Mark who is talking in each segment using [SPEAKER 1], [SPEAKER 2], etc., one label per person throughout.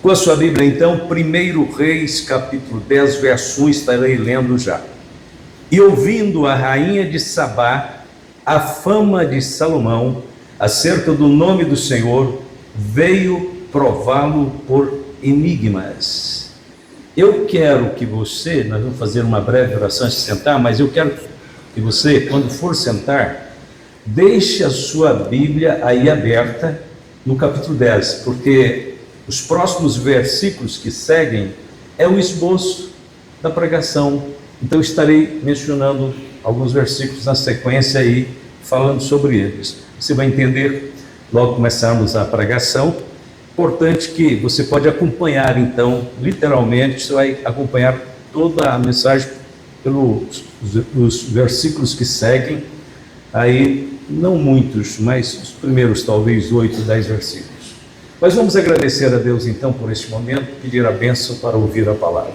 [SPEAKER 1] Com a sua Bíblia, então, 1 Reis, capítulo 10, verso 1, estarei lendo já. E ouvindo a rainha de Sabá a fama de Salomão acerca do nome do Senhor, veio prová-lo por enigmas. Eu quero que você, nós vamos fazer uma breve oração antes de sentar, mas eu quero que você, quando for sentar, deixe a sua Bíblia aí aberta no capítulo 10, porque os próximos versículos que seguem é o esboço da pregação. Então estarei mencionando alguns versículos na sequência aí, falando sobre eles. Você vai entender logo começarmos a pregação. Importante que você pode acompanhar, então, literalmente, você vai acompanhar toda a mensagem pelos os versículos que seguem, aí não muitos, mas os primeiros talvez 8, 10 versículos. Mas vamos agradecer a Deus então por este momento, pedir a bênção para ouvir a palavra.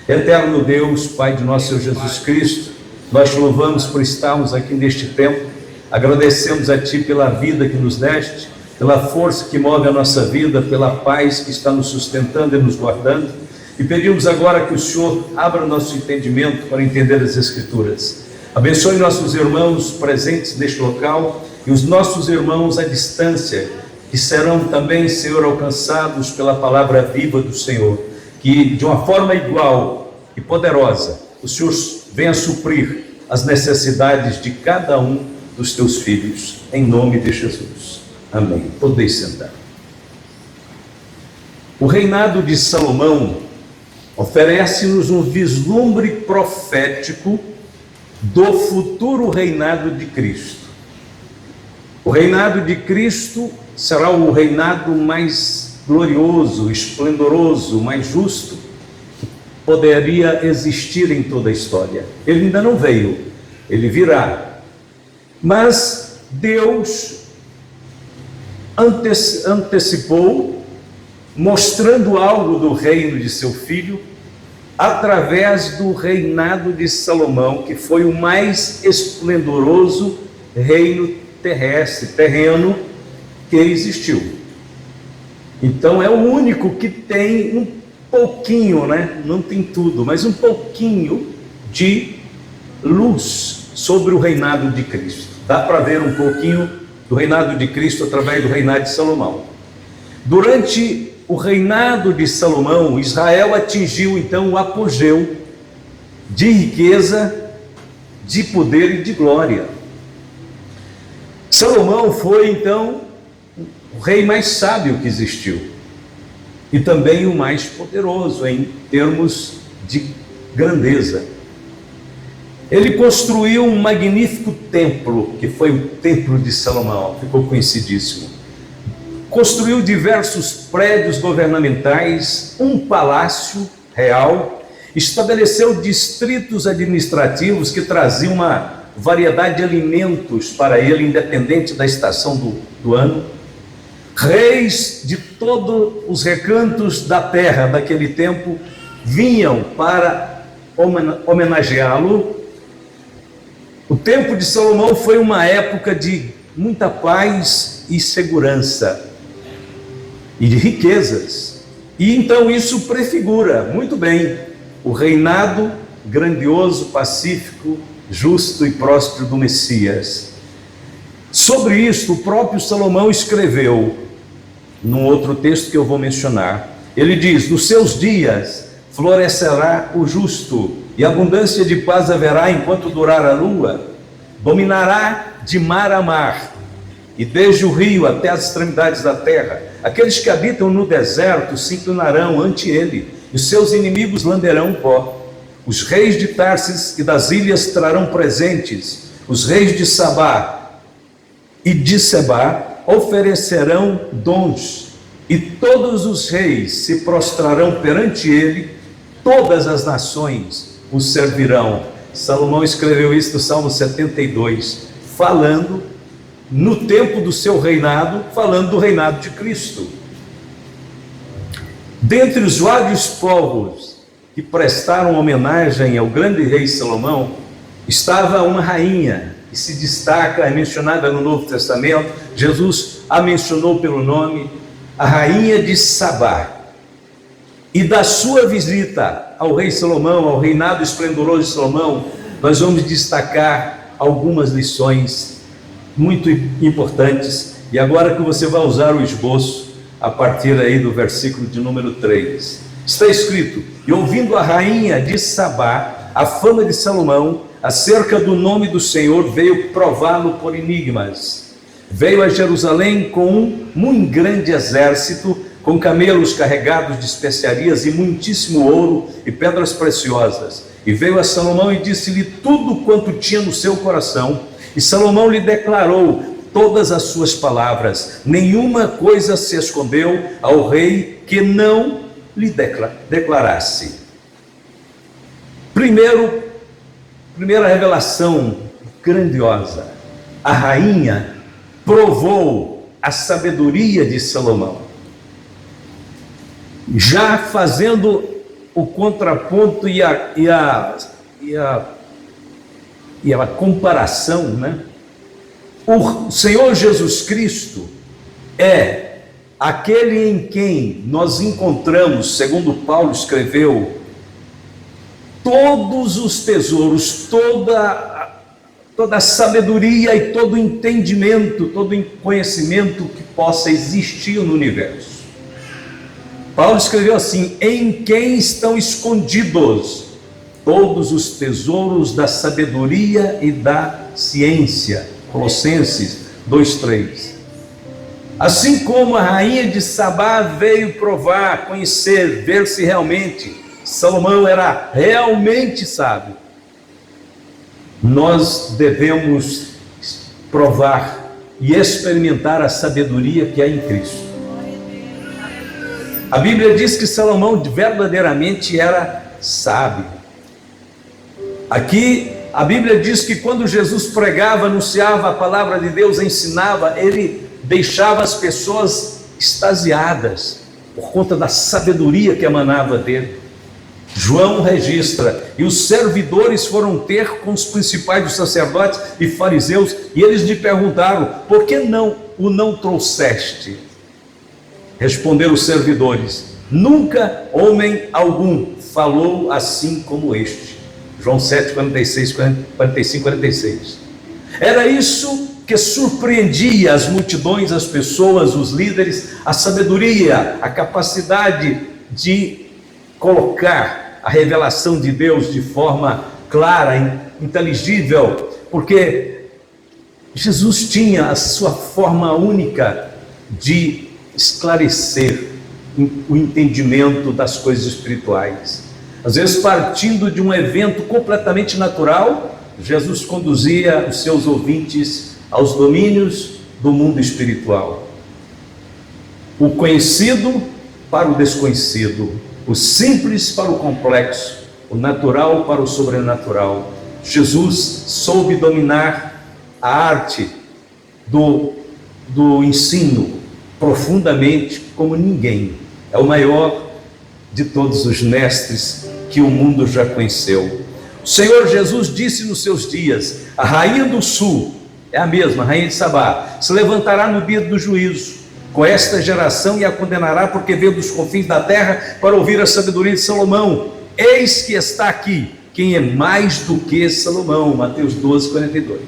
[SPEAKER 1] Eterno Deus, Pai de nosso Senhor Jesus Cristo, nós te louvamos por estarmos aqui neste tempo, agradecemos a Ti pela vida que nos deste, pela força que move a nossa vida, pela paz que está nos sustentando e nos guardando, e pedimos agora que o Senhor abra nosso entendimento para entender as Escrituras. Abençoe nossos irmãos presentes neste local e os nossos irmãos à distância, que serão também, Senhor, alcançados pela palavra viva do Senhor, que de uma forma igual e poderosa, o Senhor venha suprir as necessidades de cada um dos teus filhos, em nome de Jesus. Amém. Podeis sentar. O reinado de Salomão oferece-nos um vislumbre profético do futuro reinado de Cristo. O reinado de Cristo será o reinado mais glorioso, esplendoroso, mais justo que poderia existir em toda a história. Ele ainda não veio, ele virá. Mas Deus antecipou, mostrando algo do reino de seu filho, através do reinado de Salomão, que foi o mais esplendoroso reino terreno que existiu. Então é o único que tem um pouquinho, não tem tudo, mas um pouquinho de luz sobre o reinado de Cristo. Dá para ver um pouquinho do reinado de Cristo através do reinado de Salomão. Durante o reinado de Salomão, Israel atingiu então o apogeu de riqueza, de poder e de glória. Salomão foi então o rei mais sábio que existiu e também o mais poderoso em termos de grandeza. Ele construiu um magnífico templo, que foi o templo de Salomão, ficou conhecidíssimo. Construiu diversos prédios governamentais, um palácio real, estabeleceu distritos administrativos que traziam uma variedade de alimentos para ele, independente da estação do ano. Reis de todos os recantos da terra daquele tempo vinham para homenageá-lo. O tempo de Salomão foi uma época de muita paz e segurança e de riquezas. E então isso prefigura muito bem o reinado grandioso, pacífico, justo e próspero do Messias. Sobre isto, o próprio Salomão escreveu num outro texto que eu vou mencionar. Ele diz: nos seus dias florescerá o justo, e abundância de paz haverá enquanto durar a lua. Dominará de mar a mar, e desde o rio até as extremidades da terra. Aqueles que habitam no deserto se inclinarão ante ele, e os seus inimigos lamberão pó. Os reis de Tarsis e das ilhas trarão presentes. Os reis de Sabá e de Sebá oferecerão dons, e todos os reis se prostrarão perante ele. Todas as nações o servirão. Salomão escreveu isso no Salmo 72, falando no tempo do seu reinado, falando do reinado de Cristo. Dentre os vários povos que prestaram homenagem ao grande rei Salomão, estava uma rainha que se destaca, é mencionada no Novo Testamento. Jesus a mencionou pelo nome, a rainha de Sabá. E da sua visita ao rei Salomão, ao reinado esplendoroso de Salomão, nós vamos destacar algumas lições muito importantes. E agora que você vai usar o esboço, a partir aí do versículo de número 3, está escrito: e ouvindo a rainha de Sabá a fama de Salomão acerca do nome do Senhor, veio prová-lo por enigmas. Veio a Jerusalém com um muito grande exército, com camelos carregados de especiarias e muitíssimo ouro e pedras preciosas. E veio a Salomão e disse-lhe tudo quanto tinha no seu coração. E Salomão lhe declarou todas as suas palavras. Nenhuma coisa se escondeu ao rei que não lhe declarasse. Primeira revelação grandiosa: a rainha provou a sabedoria de Salomão. Já fazendo o contraponto e a comparação, né? O Senhor Jesus Cristo é aquele em quem nós encontramos, segundo Paulo escreveu, todos os tesouros, toda a sabedoria e todo o entendimento, todo o conhecimento que possa existir no universo. Paulo escreveu assim: em quem estão escondidos todos os tesouros da sabedoria e da ciência. Colossenses 2:3. Assim como a rainha de Sabá veio provar, conhecer, ver se realmente Salomão era realmente sábio, nós devemos provar e experimentar a sabedoria que há em Cristo. A Bíblia diz que Salomão verdadeiramente era sábio. Aqui a Bíblia diz que quando Jesus pregava, anunciava a palavra de Deus, ensinava, ele deixava as pessoas extasiadas por conta da sabedoria que emanava dele. João registra: e os servidores foram ter com os principais dos sacerdotes e fariseus, e eles lhe perguntaram: por que não trouxeste? Responderam os servidores: nunca homem algum falou assim como este. João 7, 45, 46. Era isso que surpreendia as multidões, as pessoas, os líderes, a sabedoria, a capacidade de colocar a revelação de Deus de forma clara, inteligível, porque Jesus tinha a sua forma única de esclarecer o entendimento das coisas espirituais. Às vezes, partindo de um evento completamente natural, Jesus conduzia os seus ouvintes aos domínios do mundo espiritual. O conhecido para o desconhecido, o simples para o complexo, o natural para o sobrenatural. Jesus soube dominar a arte do ensino profundamente como ninguém. É o maior de todos os mestres que o mundo já conheceu. O Senhor Jesus disse nos seus dias: a rainha do sul, é a mesma, a rainha de Sabá, se levantará no dia do juízo com esta geração e a condenará, porque veio dos confins da terra para ouvir a sabedoria de Salomão. Eis que está aqui quem é mais do que Salomão. Mateus 12, 42.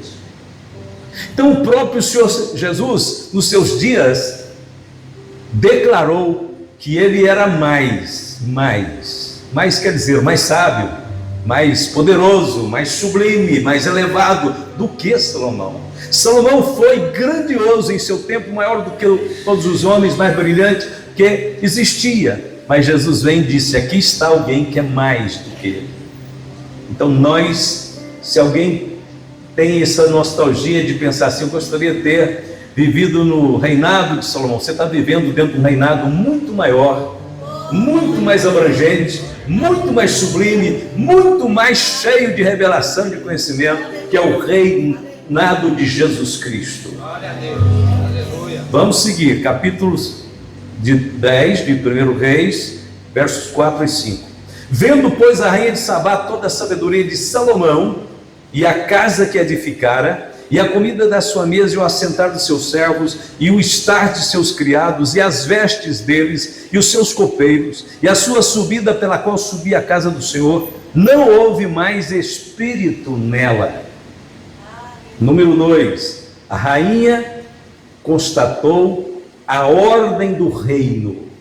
[SPEAKER 1] Então o próprio Senhor Jesus, nos seus dias, declarou que ele era mais quer dizer, mais sábio, mais poderoso, mais sublime, mais elevado do que Salomão. Salomão foi grandioso em seu tempo, maior do que todos os homens, mais brilhante que existia. Mas Jesus vem e disse: aqui está alguém que é mais do que ele. Então nós, se alguém tem essa nostalgia de pensar assim: eu gostaria de ter vivido no reinado de Salomão, você está vivendo dentro de um reinado muito maior, muito mais abrangente, muito mais sublime, muito mais cheio de revelação, de conhecimento, que é o reinado de Jesus Cristo. Vamos seguir, capítulos de 10 de 1 Reis, versos 4 e 5. Vendo, pois, a rainha de Sabá toda a sabedoria de Salomão e a casa que edificara, e a comida da sua mesa, e o assentar dos seus servos, e o estar de seus criados, e as vestes deles, e os seus copeiros, e a sua subida pela qual subia a casa do Senhor, não houve mais espírito nela. Número 2, a rainha constatou a ordem do reino.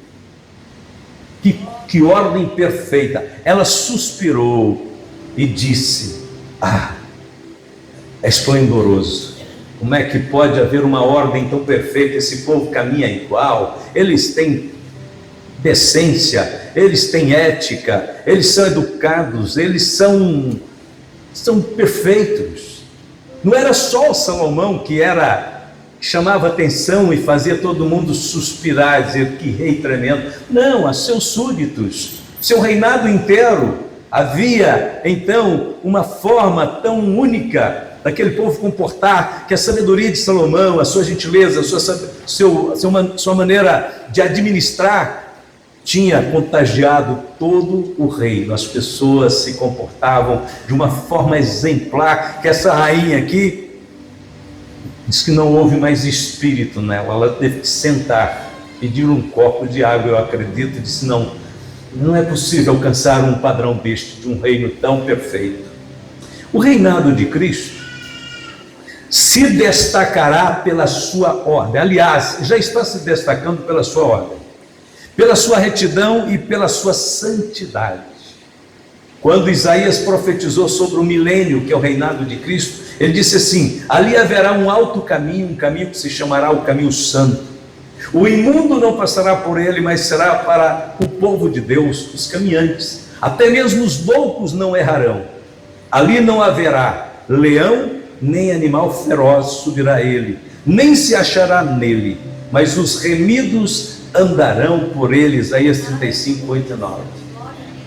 [SPEAKER 1] Que ordem perfeita! Ela suspirou e disse: ah, é esplendoroso. Como é que pode haver uma ordem tão perfeita? Esse povo caminha igual, eles têm decência, eles têm ética, eles são educados, eles são perfeitos. Não era só o Salomão que chamava atenção e fazia todo mundo suspirar, dizer que rei tremendo. Não, a seus súditos, seu reinado inteiro. Havia então uma forma tão única daquele povo comportar, que a sabedoria de Salomão, a sua gentileza, a sua maneira de administrar, tinha contagiado todo o reino. As pessoas se comportavam de uma forma exemplar, que essa rainha aqui diz que não houve mais espírito nela. Ela teve que sentar, pedir um copo de água, eu acredito, e disse: não é possível alcançar um padrão deste, de um reino tão perfeito. O reinado de Cristo se destacará pela sua ordem. Aliás, já está se destacando pela sua ordem, pela sua retidão e pela sua santidade. Quando Isaías profetizou sobre o milênio, que é o reinado de Cristo, ele disse assim: ali haverá um alto caminho, um caminho que se chamará o caminho santo. O imundo não passará por ele, mas será para o povo de Deus, os caminhantes. Até mesmo os loucos não errarão. Ali não haverá leão, nem animal feroz subirá a ele, nem se achará nele, mas os remidos andarão por ele. Isaías 35, 8 e 9.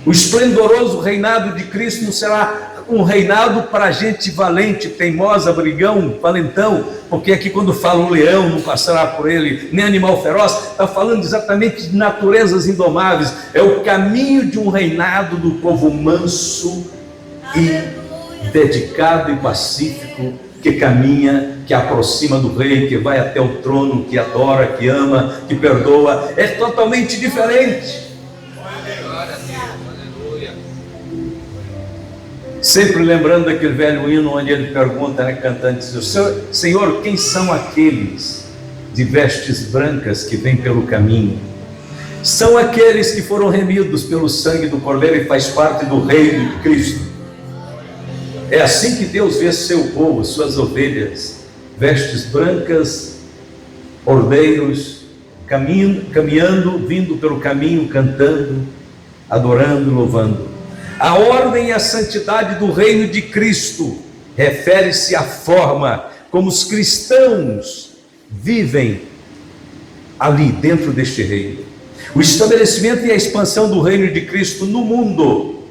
[SPEAKER 1] O esplendoroso reinado de Cristo não será um reinado para gente valente, teimosa, brigão, valentão, porque aqui quando fala o leão não passará por ele, nem animal feroz, está falando exatamente de naturezas indomáveis. É o caminho de um reinado do povo manso e dedicado e pacífico, que caminha, que aproxima do rei, que vai até o trono, que adora, que ama, que perdoa. É totalmente diferente. Sempre lembrando aquele velho hino onde ele pergunta, cantando, diz: Senhor, quem são aqueles de vestes brancas que vêm pelo caminho? São aqueles que foram remidos pelo sangue do Cordeiro e faz parte do reino de Cristo. É assim que Deus vê seu povo, suas ovelhas, vestes brancas, cordeiros, caminhando, vindo pelo caminho, cantando, adorando, louvando. A ordem e a santidade do reino de Cristo refere-se à forma como os cristãos vivem ali dentro deste reino. O estabelecimento e a expansão do reino de Cristo no mundo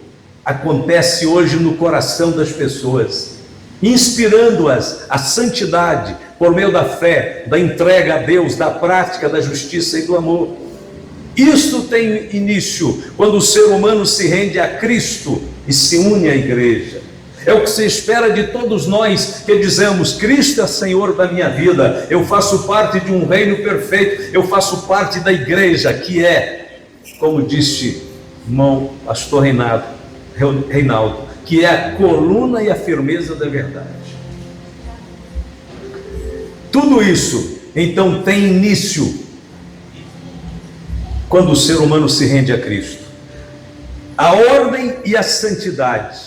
[SPEAKER 1] acontece hoje no coração das pessoas, inspirando-as à santidade por meio da fé, da entrega a Deus, da prática da justiça e do amor. Isto tem início quando o ser humano se rende a Cristo e se une à igreja. É o que se espera de todos nós que dizemos: Cristo é Senhor da minha vida, eu faço parte de um reino perfeito, eu faço parte da igreja, que é, como disse irmão pastor Reinaldo, que é a coluna e a firmeza da verdade. Tudo isso então tem início quando o ser humano se rende a Cristo. A ordem e a santidade.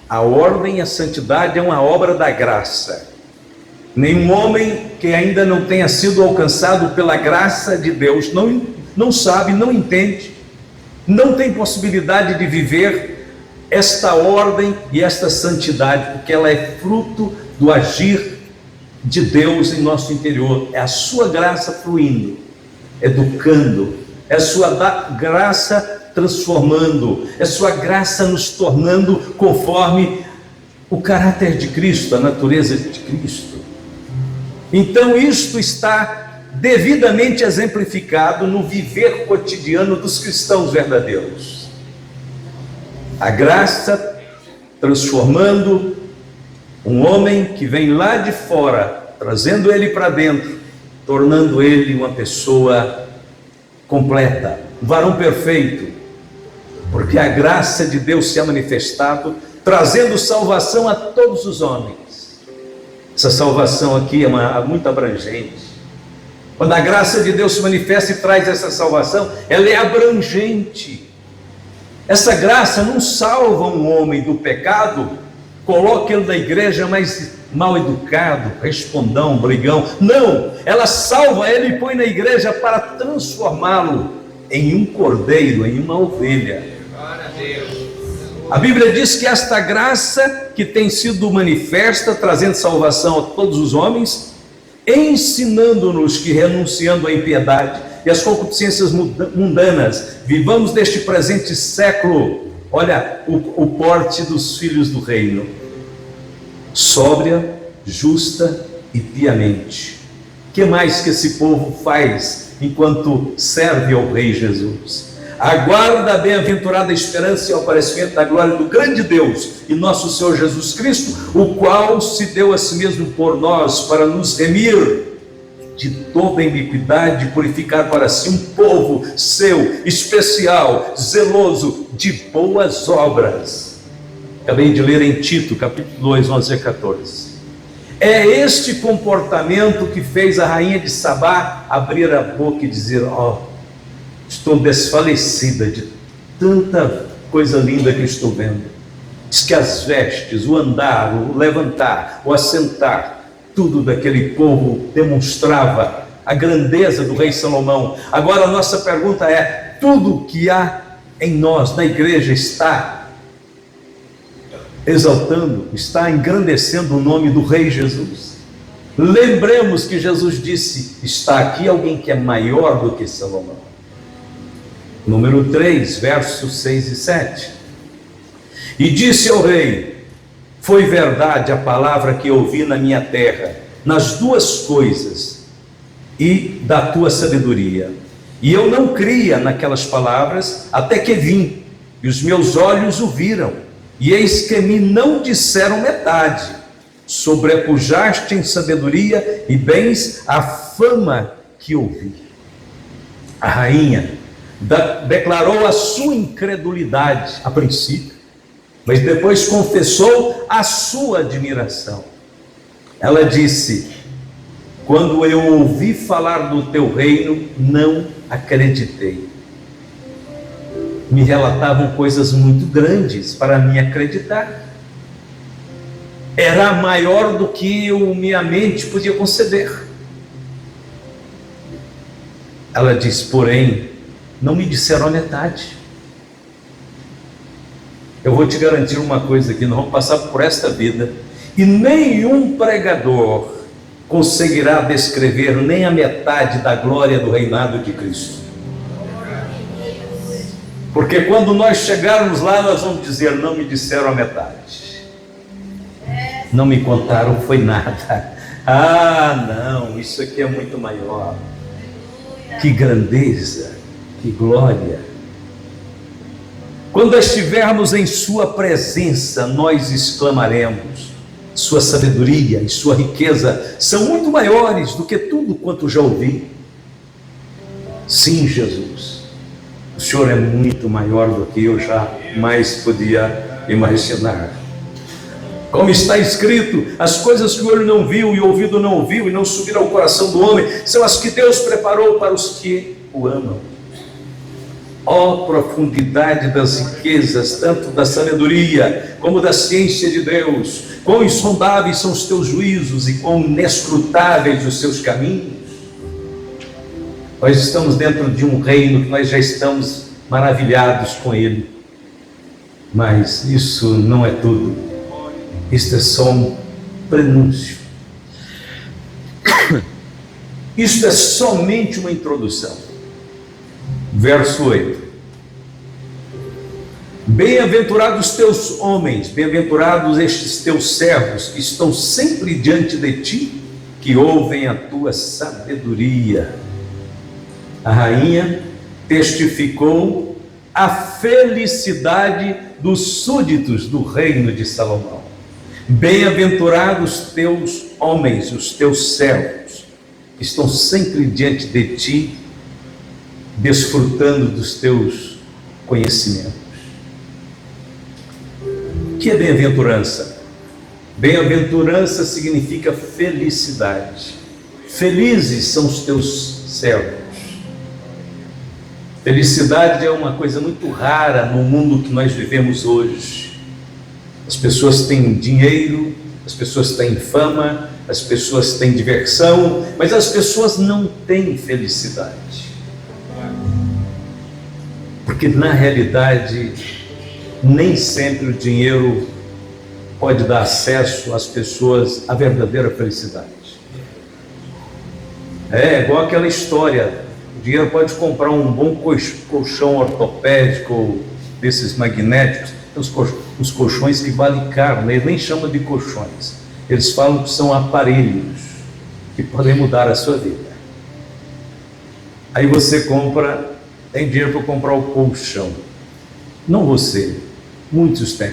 [SPEAKER 1] A ordem e a santidade é uma obra da graça. Nenhum homem que ainda não tenha sido alcançado pela graça de Deus não sabe, não entende, não tem possibilidade de viver esta ordem e esta santidade, porque ela é fruto do agir de Deus em nosso interior. É a sua graça fluindo, educando, é a sua graça transformando, é a sua graça nos tornando conforme o caráter de Cristo, a natureza de Cristo. Então isto está devidamente exemplificado no viver cotidiano dos cristãos verdadeiros. A graça transformando, Um homem que vem lá de fora, trazendo ele para dentro, tornando ele uma pessoa completa, um varão perfeito, porque a graça de Deus se é manifestado, trazendo salvação a todos os homens. Essa salvação aqui é muito abrangente. Quando a graça de Deus se manifesta e traz essa salvação, ela é abrangente. Essa graça não salva um homem do pecado, coloca ele na igreja mais mal educado, respondão, brigão. Não, ela salva ele e põe na igreja para transformá-lo em um cordeiro, em uma ovelha. A Bíblia diz que esta graça que tem sido manifesta, trazendo salvação a todos os homens, ensinando-nos que, renunciando à impiedade e às concupiscências mundanas, vivamos neste presente século, olha o porte dos filhos do reino: sóbria, justa e piamente. Que mais que esse povo faz enquanto serve ao Rei Jesus? Aguarda a bem-aventurada esperança e o aparecimento da glória do grande Deus e nosso Senhor Jesus Cristo, o qual se deu a si mesmo por nós para nos remir de toda iniquidade e purificar para si um povo seu, especial, zeloso de boas obras. Acabei de ler em Tito, capítulo 2, 11 a 14. É este comportamento que fez a rainha de Sabá abrir a boca e dizer: estou desfalecida de tanta coisa linda que estou vendo. Diz que as vestes, o andar, o levantar, o assentar, tudo daquele povo demonstrava a grandeza do rei Salomão. Agora a nossa pergunta é: tudo que há em nós, na igreja, está exaltando, está engrandecendo o nome do Rei Jesus? Lembremos que Jesus disse: está aqui alguém que é maior do que Salomão. Número 3, versos 6 e 7. E disse ao rei: foi verdade a palavra que ouvi na minha terra, nas duas coisas, e da tua sabedoria. E eu não cria naquelas palavras, até que vim, e os meus olhos o viram, e eis que me não disseram metade. Sobrepujaste em sabedoria e bens a fama que ouvi. A rainha declarou a sua incredulidade a princípio, mas depois confessou a sua admiração. Ela disse: quando eu ouvi falar do teu reino, não acreditei. Me relatavam coisas muito grandes para me acreditar. Era maior do que minha mente podia conceber. Ela disse: porém, não me disseram a metade. Eu vou te garantir uma coisa aqui: nós vamos passar por esta vida e nenhum pregador conseguirá descrever nem a metade da glória do reinado de Cristo. Porque quando nós chegarmos lá, nós vamos dizer: não me disseram a metade, não me contaram foi nada. Não, isso aqui é muito maior. Que grandeza, que glória. Quando estivermos em sua presença, nós exclamaremos: sua sabedoria e sua riqueza são muito maiores do que tudo quanto já ouvi. Sim, Jesus, o Senhor é muito maior do que eu jamais podia imaginar. Como está escrito: as coisas que o olho não viu e o ouvido não ouviu e não subiram ao coração do homem, são as que Deus preparou para os que o amam. Ó profundidade das riquezas, tanto da sabedoria como da ciência de Deus! Quão insondáveis são os teus juízos e quão inescrutáveis os seus caminhos! Nós estamos dentro de um reino que nós já estamos maravilhados com ele, mas isso não é tudo. Isto é só um prenúncio. Isto é somente uma introdução. Verso 8: bem-aventurados os teus homens, bem-aventurados estes teus servos que estão sempre diante de ti, que ouvem a tua sabedoria. A rainha testificou a felicidade dos súditos do reino de Salomão. Bem-aventurados os teus homens, os teus servos, que estão sempre diante de ti, desfrutando dos teus conhecimentos. O que é bem-aventurança? Bem-aventurança significa felicidade. Felizes são os teus servos. Felicidade é uma coisa muito rara no mundo que nós vivemos hoje. As pessoas têm dinheiro, as pessoas têm fama, as pessoas têm diversão, mas as pessoas não têm felicidade. Porque na realidade, nem sempre o dinheiro pode dar acesso às pessoas à verdadeira felicidade. É igual aquela história: o dinheiro pode comprar um bom colchão ortopédico, desses magnéticos. Tem uns colchões que valem caro, né? Eles nem chamam de colchões, eles falam que são aparelhos que podem mudar a sua vida. Aí você compra, tem dinheiro para comprar o colchão. Não você, muitos têm.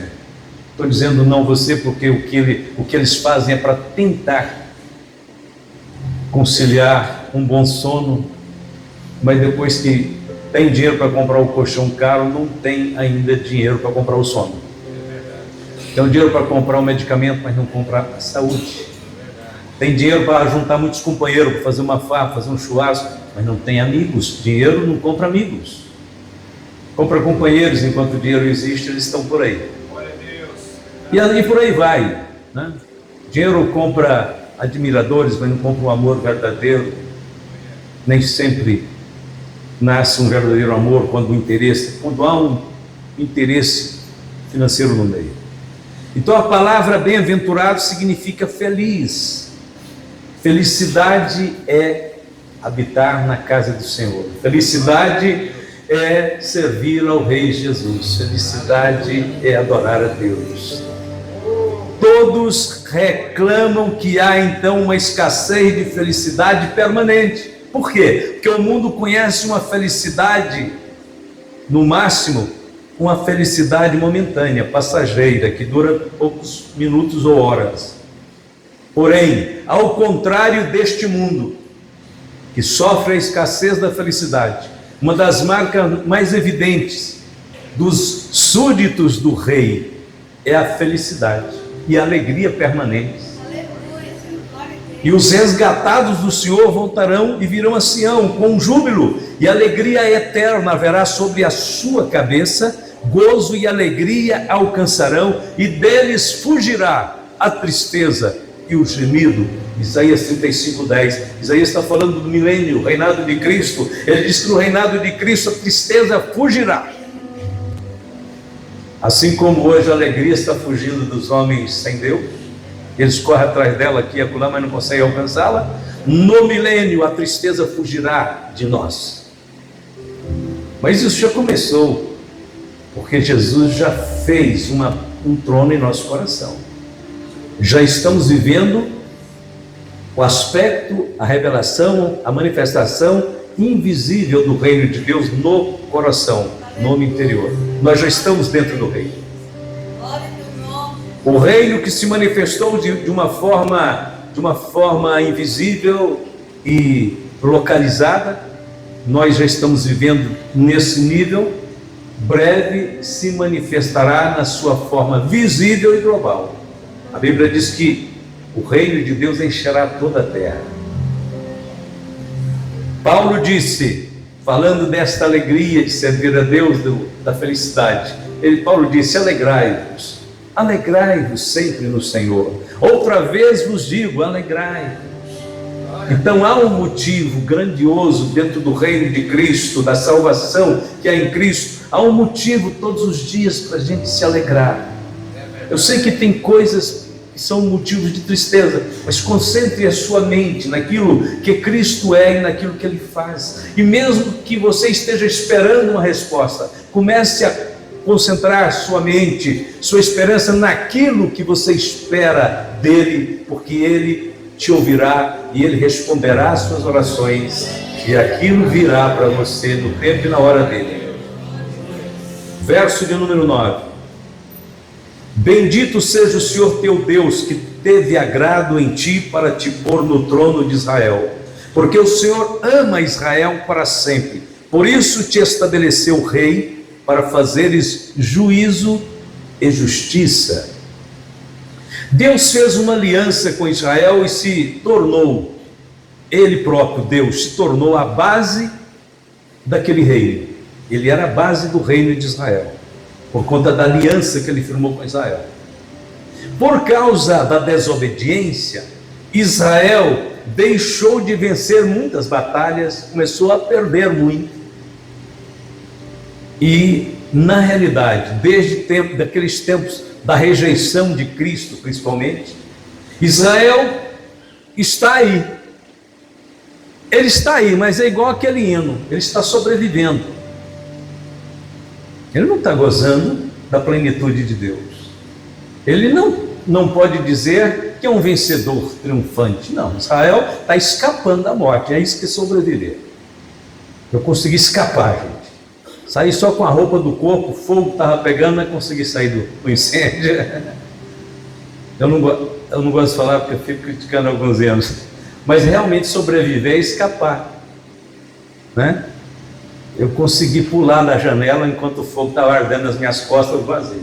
[SPEAKER 1] Estou dizendo não você porque o que eles fazem é para tentar conciliar um bom sono, mas depois que tem dinheiro para comprar o colchão caro, não tem ainda dinheiro para comprar o sono. Tem dinheiro para comprar o medicamento, mas não compra a saúde. Tem dinheiro para juntar muitos companheiros, para fazer uma farra, fazer um churrasco, mas não tem amigos. Dinheiro não compra amigos. Compra companheiros. Enquanto o dinheiro existe, eles estão por aí. E ali por aí vai, né? Dinheiro compra admiradores, mas não compra um amor verdadeiro. Nem sempre nasce um verdadeiro amor quando há um interesse financeiro no meio. Então a palavra bem-aventurado significa feliz. Felicidade é habitar na casa do Senhor. Felicidade é servir ao Rei Jesus. Felicidade é adorar a Deus. Todos reclamam que há então uma escassez de felicidade permanente. Por quê? Porque o mundo conhece uma felicidade, no máximo, uma felicidade momentânea, passageira, que dura poucos minutos ou horas. Porém, ao contrário deste mundo, que sofre a escassez da felicidade, uma das marcas mais evidentes dos súditos do rei é a felicidade e a alegria permanente. E os resgatados do Senhor voltarão e virão a Sião com júbilo, e alegria eterna haverá sobre a sua cabeça, gozo e alegria alcançarão, e deles fugirá a tristeza e o gemido. Isaías 35:10. Isaías está falando do milênio, o reinado de Cristo. Ele diz que no reinado de Cristo a tristeza fugirá. Assim como hoje a alegria está fugindo dos homens sem Deus, eles correm atrás dela aqui e acolá, mas não conseguem alcançá-la. No milênio a tristeza fugirá de nós. Mas isso já começou, porque Jesus já fez um trono em nosso coração. Já estamos vivendo o aspecto, a revelação, a manifestação invisível do reino de Deus no coração, no homem interior. Nós já estamos dentro do reino. O reino que se manifestou de uma forma invisível e localizada, nós já estamos vivendo nesse nível. Breve se manifestará na sua forma visível e global. A Bíblia diz que o reino de Deus encherá toda a terra. Paulo disse, falando desta alegria de servir a Deus, da felicidade, Paulo disse: alegrai-vos sempre no Senhor. Outra vez vos digo, alegrai-vos. Então há um motivo grandioso dentro do reino de Cristo, da salvação que há em Cristo. Há um motivo todos os dias para a gente se alegrar. Eu sei que tem coisas que são motivos de tristeza, mas concentre a sua mente naquilo que Cristo é e naquilo que Ele faz. E mesmo que você esteja esperando uma resposta, comece a concentrar sua mente, sua esperança naquilo que você espera dEle, porque Ele te ouvirá e Ele responderá às suas orações, e aquilo virá para você no tempo e na hora dEle. Verso de número 9. Bendito seja o Senhor teu Deus, que teve agrado em ti para te pôr no trono de Israel, porque o Senhor ama Israel para sempre. Por isso te estabeleceu rei, para fazeres juízo e justiça. Deus fez uma aliança com Israel e se tornou, ele próprio, Deus, se tornou a base daquele reino. Ele era a base do reino de Israel, por conta da aliança que ele firmou com Israel. Por causa da desobediência, Israel deixou de vencer muitas batalhas, começou a perder muito. E, na realidade, daqueles tempos da rejeição de Cristo, principalmente, Israel está aí. Ele está aí, mas é igual aquele hino, ele está sobrevivendo. Ele não está gozando da plenitude de Deus. Ele não pode dizer que é um vencedor triunfante. Não, Israel está escapando da morte, é isso que é sobreviver. Eu consegui escapar, gente. Saí só com a roupa do corpo, o fogo estava pegando, mas consegui sair do incêndio. Eu não gosto de falar porque eu fico criticando há alguns anos. Mas realmente sobreviver é escapar, né? Eu consegui pular da janela enquanto o fogo estava ardendo nas minhas costas vazias.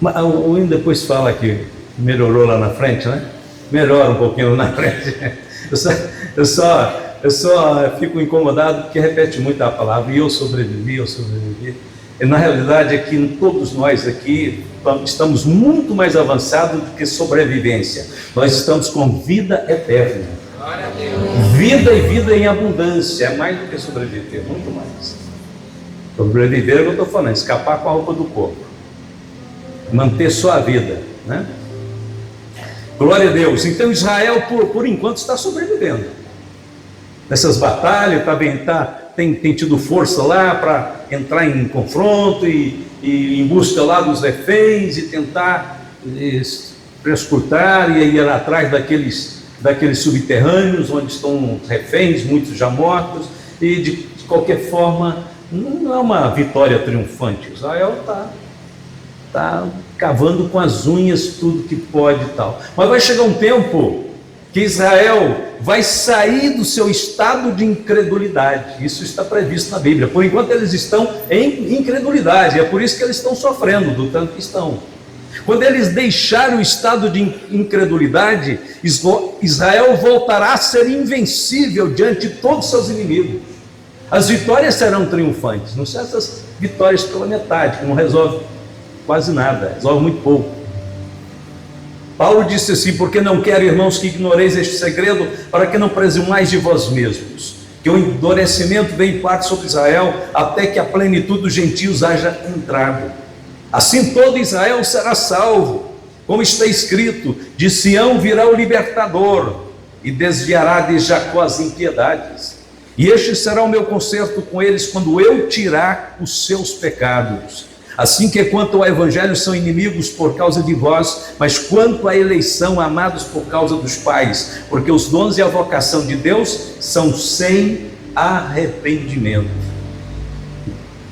[SPEAKER 1] O hino depois fala que melhorou lá na frente, né? Melhora um pouquinho lá na frente. Eu só fico incomodado porque repete muito a palavra, e eu sobrevivi. E na realidade é que todos nós aqui estamos muito mais avançados do que sobrevivência. Nós estamos com vida eterna. Vida e vida em abundância, é mais do que sobreviver, muito mais. Sobreviver é o que eu estou falando, escapar com a roupa do corpo, manter só a vida, né? Glória a Deus. Então Israel por enquanto está sobrevivendo nessas batalhas, tem tido força lá para entrar em confronto e em busca lá dos reféns e tentar prescrutar e ir atrás daqueles subterrâneos onde estão reféns, muitos já mortos, e de qualquer forma não é uma vitória triunfante. Israel está cavando com as unhas tudo que pode e tal, mas vai chegar um tempo que Israel vai sair do seu estado de incredulidade. Isso está previsto na Bíblia. Por enquanto eles estão em incredulidade, é por isso que eles estão sofrendo do tanto que estão. Quando eles deixarem o estado de incredulidade, Israel voltará a ser invencível diante de todos os seus inimigos. As vitórias serão triunfantes, não são essas vitórias pela metade, que não resolve quase nada, resolve muito pouco. Paulo disse assim: porque não quero, irmãos, que ignoreis este segredo, para que não presumais de vós mesmos, que o endurecimento vem em parte sobre Israel, até que a plenitude dos gentios haja entrado. Assim todo Israel será salvo, como está escrito: de Sião virá o libertador, e desviará de Jacó as impiedades. E este será o meu concerto com eles, quando eu tirar os seus pecados. Assim que quanto ao evangelho são inimigos por causa de vós, mas quanto à eleição, amados por causa dos pais, porque os dons e a vocação de Deus são sem arrependimento.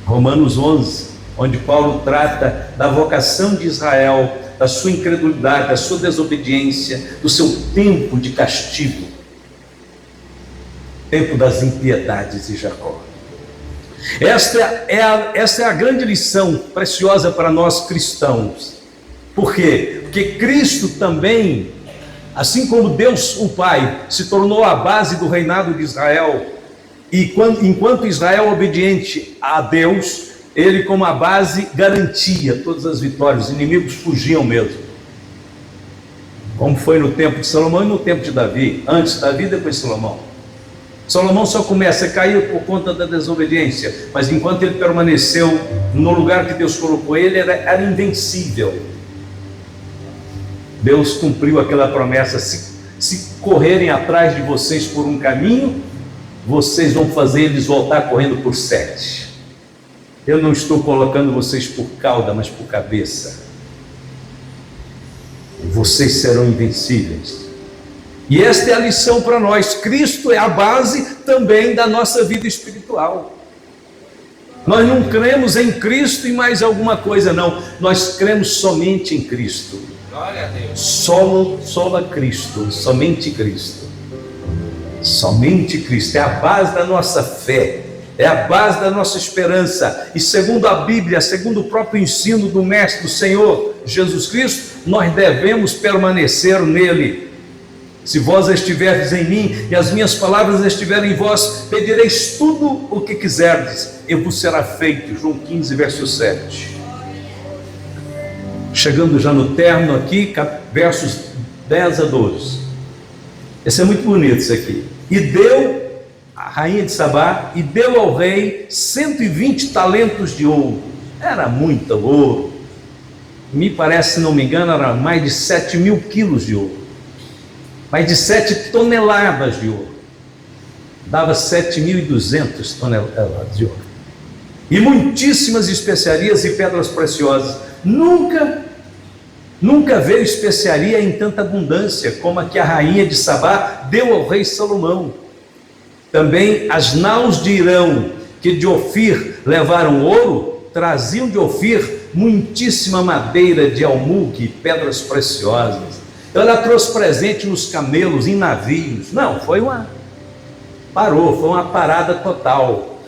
[SPEAKER 1] Romanos 11, onde Paulo trata da vocação de Israel, da sua incredulidade, da sua desobediência, do seu tempo de castigo, tempo das impiedades de Jacó. Esta é a grande lição preciosa para nós cristãos. Por quê? Porque Cristo também, assim como Deus o Pai se tornou a base do reinado de Israel, e enquanto Israel obediente a Deus, ele como a base garantia todas as vitórias, os inimigos fugiam mesmo, como foi no tempo de Salomão e no tempo de Davi, antes de Davi, depois de Salomão. Salomão só começa a cair por conta da desobediência, mas enquanto ele permaneceu no lugar que Deus colocou ele, era invencível. Deus cumpriu aquela promessa: se correrem atrás de vocês por um caminho, vocês vão fazer eles voltar correndo por 7. Eu não estou colocando vocês por cauda, mas por cabeça. Vocês serão invencíveis. E esta é a lição para nós. Cristo é a base também da nossa vida espiritual. Nós não cremos em Cristo e mais alguma coisa, não. Nós cremos somente em Cristo.
[SPEAKER 2] Glória a Deus.
[SPEAKER 1] Sola Cristo, somente Cristo. Somente Cristo é a base da nossa fé, é a base da nossa esperança. E segundo a Bíblia, segundo o próprio ensino do Mestre, do Senhor Jesus Cristo, nós devemos permanecer nele. Se vós estiverdes em mim e as minhas palavras estiverem em vós, pedireis tudo o que quiserdes e vos será feito. João 15, verso 7. Chegando já no término aqui, versos 10 a 12. Esse é muito bonito isso aqui. E deu a rainha de Sabá, e deu ao rei 120 talentos de ouro. Era muito ouro. Me parece, se não me engano, era mais de 7.000 quilos de ouro. Mais de 7 toneladas de ouro. Dava 7.200 toneladas de ouro. E muitíssimas especiarias e pedras preciosas. Nunca veio especiaria em tanta abundância como a que a rainha de Sabá deu ao rei Salomão. Também as naus de Irão, que de Ofir levaram ouro, traziam de Ofir muitíssima madeira de almugue e pedras preciosas. Ela trouxe presente nos camelos, em navios. Não, foi uma parada total.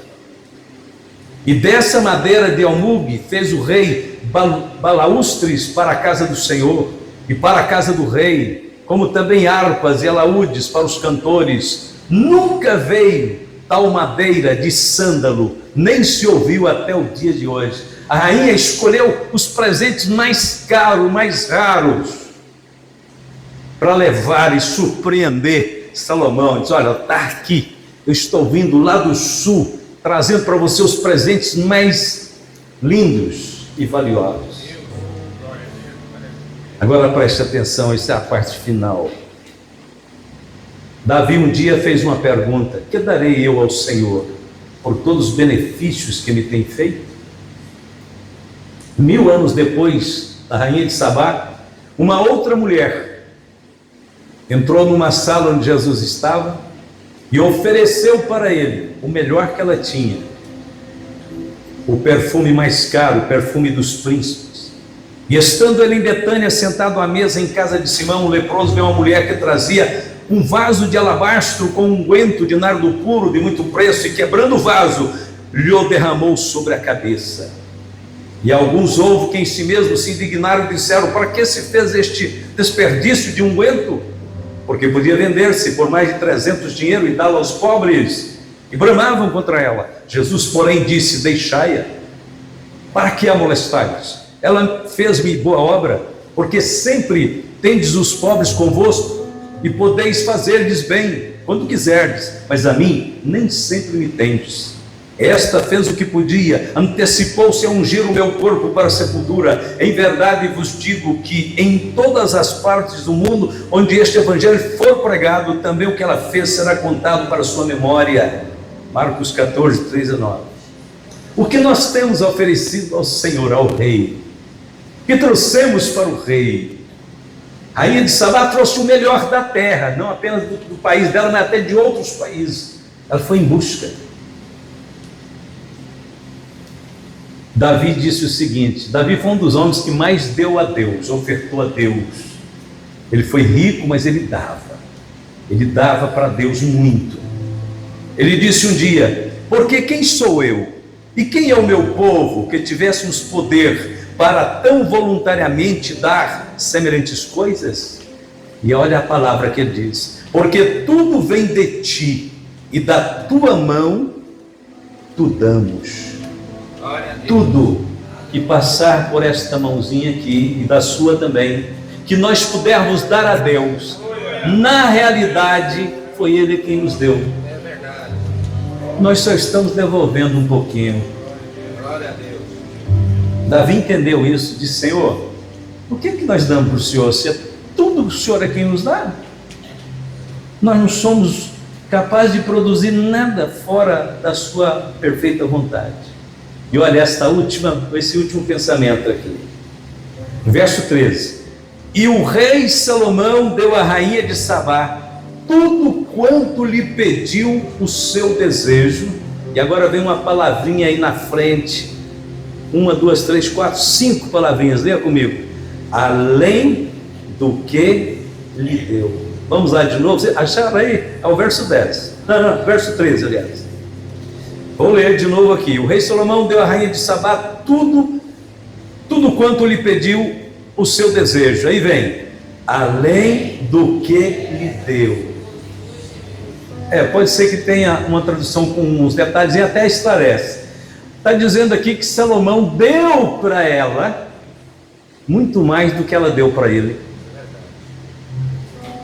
[SPEAKER 1] E dessa madeira de almugue fez o rei balaústres para a casa do Senhor e para a casa do rei, como também harpas e alaúdes para os cantores. Nunca veio tal madeira de sândalo, nem se ouviu até o dia de hoje. A rainha escolheu os presentes mais caros, mais raros, para levar e surpreender Salomão. Diz: olha, está aqui, eu estou vindo lá do sul, trazendo para você os presentes mais lindos e valiosos. Agora preste atenção, essa é a parte final. Davi um dia fez uma pergunta: que darei eu ao Senhor por todos os benefícios que me tem feito? 1000 anos depois da rainha de Sabá, uma outra mulher entrou numa sala onde Jesus estava e ofereceu para ele o melhor que ela tinha, o perfume mais caro, o perfume dos príncipes. E estando ele em Betânia, sentado à mesa em casa de Simão, o leproso viu uma mulher que trazia um vaso de alabastro com unguento de nardo puro de muito preço, e quebrando o vaso, lhe o derramou sobre a cabeça. E alguns houve que em si mesmos se indignaram e disseram: para que se fez este desperdício de unguento? Porque podia vender-se por mais de 300 dinheiro e dá-lo aos pobres. E bramavam contra ela. Jesus, porém, disse: deixai-a. Para que a molestais? Ela fez-me boa obra, porque sempre tendes os pobres convosco, e podeis fazer-lhes bem quando quiserdes, mas a mim nem sempre me tendes. Esta fez o que podia, antecipou-se a ungir o meu corpo para a sepultura. Em verdade vos digo que em todas as partes do mundo onde este evangelho for pregado, também o que ela fez será contado para a sua memória. Marcos 14, 3 a 9. O que nós temos oferecido ao Senhor, ao rei, que trouxemos para o rei? A rainha de Sabá trouxe o melhor da terra, não apenas do país dela, mas até de outros países. Ela foi em busca. Davi disse o seguinte: Davi foi um dos homens que mais deu a Deus, ofertou a Deus. Ele foi rico, mas ele dava para Deus muito. Ele disse um dia: porque quem sou eu e quem é o meu povo que tivéssemos poder para tão voluntariamente dar semelhantes coisas? E olha a palavra que ele diz: porque tudo vem de ti e da tua mão tu damos. Tudo que passar por esta mãozinha aqui e da sua também, que nós pudermos dar a Deus, na realidade foi Ele quem nos deu. Nós só estamos devolvendo um pouquinho. Davi entendeu isso, disse: Senhor, o que nós damos para o Senhor? Se é tudo o Senhor é quem nos dá, nós não somos capazes de produzir nada fora da sua perfeita vontade. E olha esse último pensamento aqui, verso 13: e o rei Salomão deu à rainha de Sabá tudo quanto lhe pediu o seu desejo, E agora vem uma palavrinha aí na frente. 1, 2, 3, 4, 5 palavrinhas. Leia comigo. Além do que lhe deu. Vamos lá de novo. Vocês acharam aí? É o verso 10. Não, verso 13, aliás. Vou ler de novo aqui. O rei Salomão deu à rainha de Sabá tudo quanto lhe pediu o seu desejo. Aí vem, além do que lhe deu. Pode ser que tenha uma tradução com uns detalhes e até esclarece. Está dizendo aqui que Salomão deu para ela muito mais do que ela deu para ele.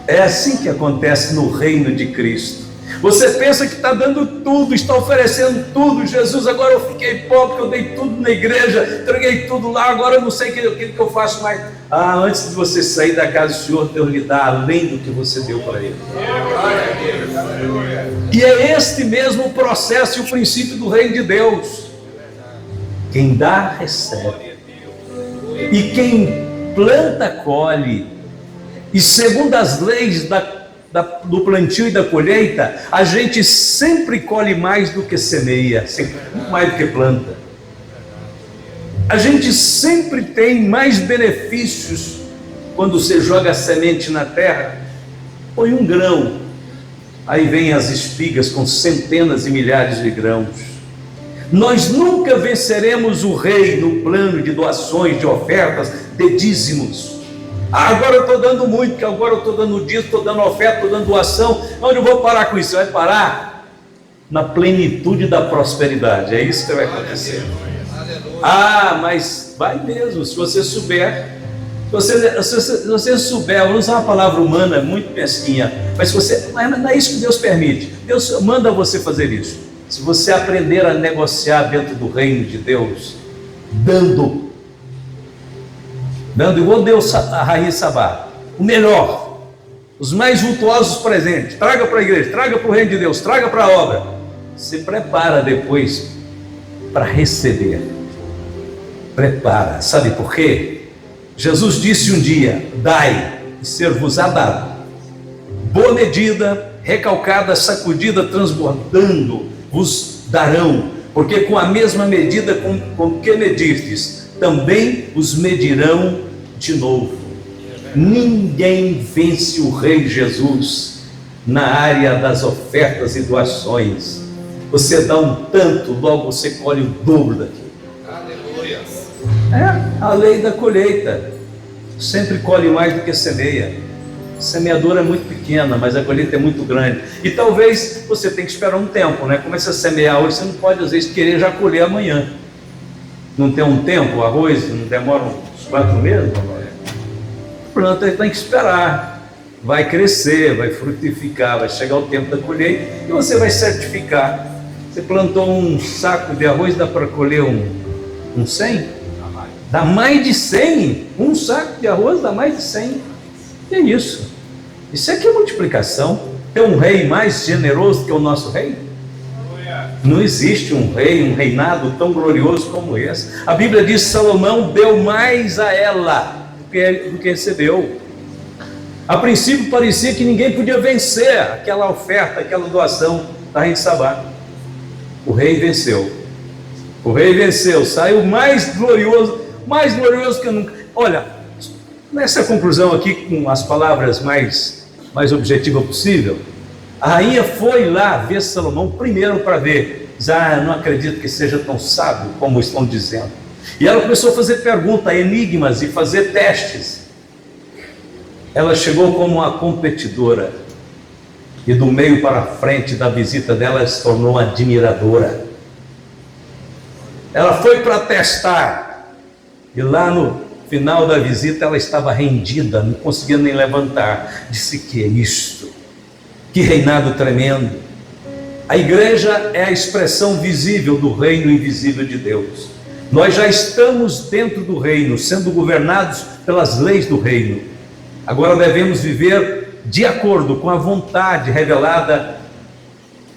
[SPEAKER 1] É assim que acontece no reino de Cristo. Você pensa que está dando tudo, está oferecendo tudo. Jesus, agora eu fiquei pobre, eu dei tudo na igreja, entreguei tudo lá, agora eu não sei o que eu faço mais. Antes de você sair da casa do Senhor, Deus lhe dá além do que você deu para Ele. E é este mesmo processo e o princípio do reino de Deus. Quem dá, recebe. E quem planta, colhe. E segundo as leis do plantio e da colheita, a gente sempre colhe mais do que semeia, sempre mais do que planta. A gente sempre tem mais benefícios quando você joga a semente na terra. Põe um grão, aí vem as espigas com centenas e milhares de grãos. Nós nunca venceremos o rei no plano de doações, de ofertas, de dízimos. Agora eu estou dando muito, que agora eu estou dando dízimo, estou dando oferta, estou dando doação. Onde eu vou parar com isso? Você vai parar na plenitude da prosperidade. É isso que vai acontecer. Mas vai mesmo, se você souber. Se você souber, vou usar uma palavra humana muito mesquinha, mas não é isso que Deus permite. Deus manda você fazer isso. Se você aprender a negociar dentro do reino de Deus, dando igual Deus a rainha Sabá, o melhor, os mais vultuosos presentes, traga para a igreja, traga para o reino de Deus, traga para a obra. Se prepara depois para receber. Prepara, sabe por quê? Jesus disse um dia: dai e ser-vos-á dado. Boa medida, recalcada, sacudida, transbordando, vos darão, porque com a mesma medida com que medirtes, também os medirão de novo. Ninguém vence o Rei Jesus na área das ofertas e doações. Você dá um tanto, logo você colhe o dobro daquilo. Aleluia. É a lei da colheita. Sempre colhe mais do que semeia. A semeadura é muito pequena, mas a colheita é muito grande. E talvez você tenha que esperar um tempo, né? Começa a semear hoje, você não pode às vezes querer já colher amanhã. Não tem um tempo, o arroz não demora uns 4 meses? Planta, tem que esperar. Vai crescer, vai frutificar, vai chegar o tempo da colheita e você vai certificar. Você plantou um saco de arroz, dá para colher um 100? Dá mais de 100? Um saco de arroz dá mais de 100. Que é isso? Isso aqui é multiplicação. Tem um rei mais generoso que o nosso rei? Não existe um rei, um reinado tão glorioso como esse. A Bíblia diz que Salomão deu mais a ela do que recebeu. A princípio parecia que ninguém podia vencer aquela oferta, aquela doação da rainha de Sabá. O rei venceu. O rei venceu, saiu mais glorioso que nunca. Olha, nessa conclusão aqui, com as palavras mais objetivas possível, a rainha foi lá ver Salomão primeiro para ver. Não acredito que seja tão sábio como estão dizendo. E ela começou a fazer perguntas, enigmas e fazer testes. Ela chegou como uma competidora. E do meio para frente da visita dela, ela se tornou uma admiradora. Ela foi para testar. E lá no final da visita ela estava rendida, não conseguia nem levantar. Disse: que é isto? Que reinado tremendo! A igreja é a expressão visível do reino invisível de Deus. Nós já estamos dentro do reino, sendo governados pelas leis do reino. Agora devemos viver de acordo com a vontade revelada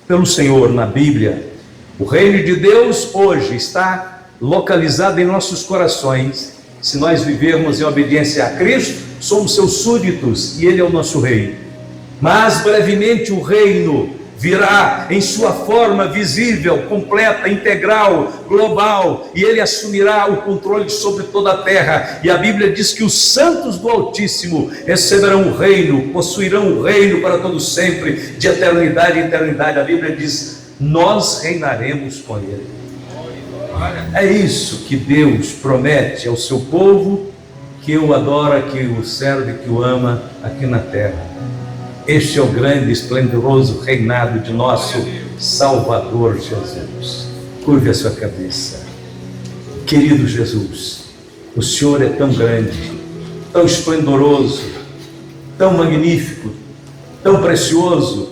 [SPEAKER 1] pelo Senhor na Bíblia. O reino de Deus hoje está localizado em nossos corações. Se nós vivermos em obediência a Cristo, somos seus súditos e Ele é o nosso rei. Mas brevemente o reino virá em sua forma visível, completa, integral, global, e ele assumirá o controle sobre toda a terra. E a Bíblia diz que os santos do Altíssimo receberão o reino, possuirão o reino para todo sempre, de eternidade em eternidade. A Bíblia diz: nós reinaremos com ele. É isso que Deus promete ao seu povo, que o adora, que o serve, que o ama aqui na terra. Este é o grande, esplendoroso reinado de nosso Salvador Jesus. Curve a sua cabeça. Querido Jesus, o Senhor é tão grande, tão esplendoroso, tão magnífico, tão precioso.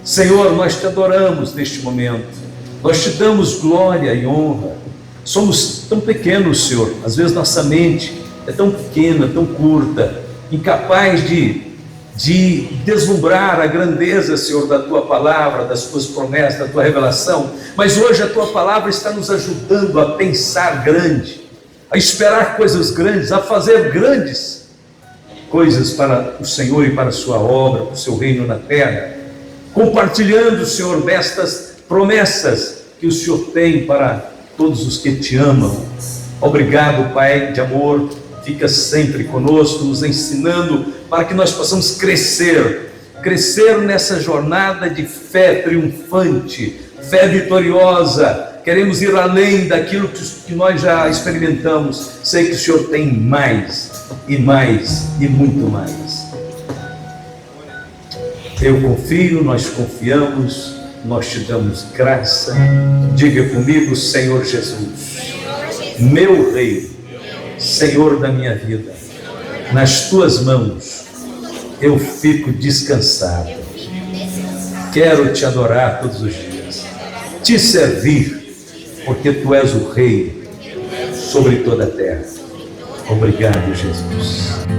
[SPEAKER 1] Senhor, nós te adoramos neste momento, nós te damos glória e honra. Somos tão pequenos, Senhor, às vezes nossa mente é tão pequena, tão curta, incapaz de deslumbrar a grandeza, Senhor, da Tua palavra, das Tuas promessas, da Tua revelação. Mas hoje a Tua palavra está nos ajudando a pensar grande, a esperar coisas grandes, a fazer grandes coisas para o Senhor e para a Sua obra, para o Seu reino na terra, compartilhando, Senhor, destas promessas que o Senhor tem para todos os que te amam. Obrigado, Pai de amor, fica sempre conosco, nos ensinando para que nós possamos crescer nessa jornada de fé triunfante, fé vitoriosa. Queremos ir além daquilo que nós já experimentamos. Sei que o Senhor tem mais e muito mais. Eu confio, nós confiamos, nós te damos graça. Diga comigo: Senhor Jesus, meu Rei, Senhor da minha vida, nas Tuas mãos eu fico descansado. Quero te adorar todos os dias, te servir, porque Tu és o Rei sobre toda a terra. Obrigado, Jesus.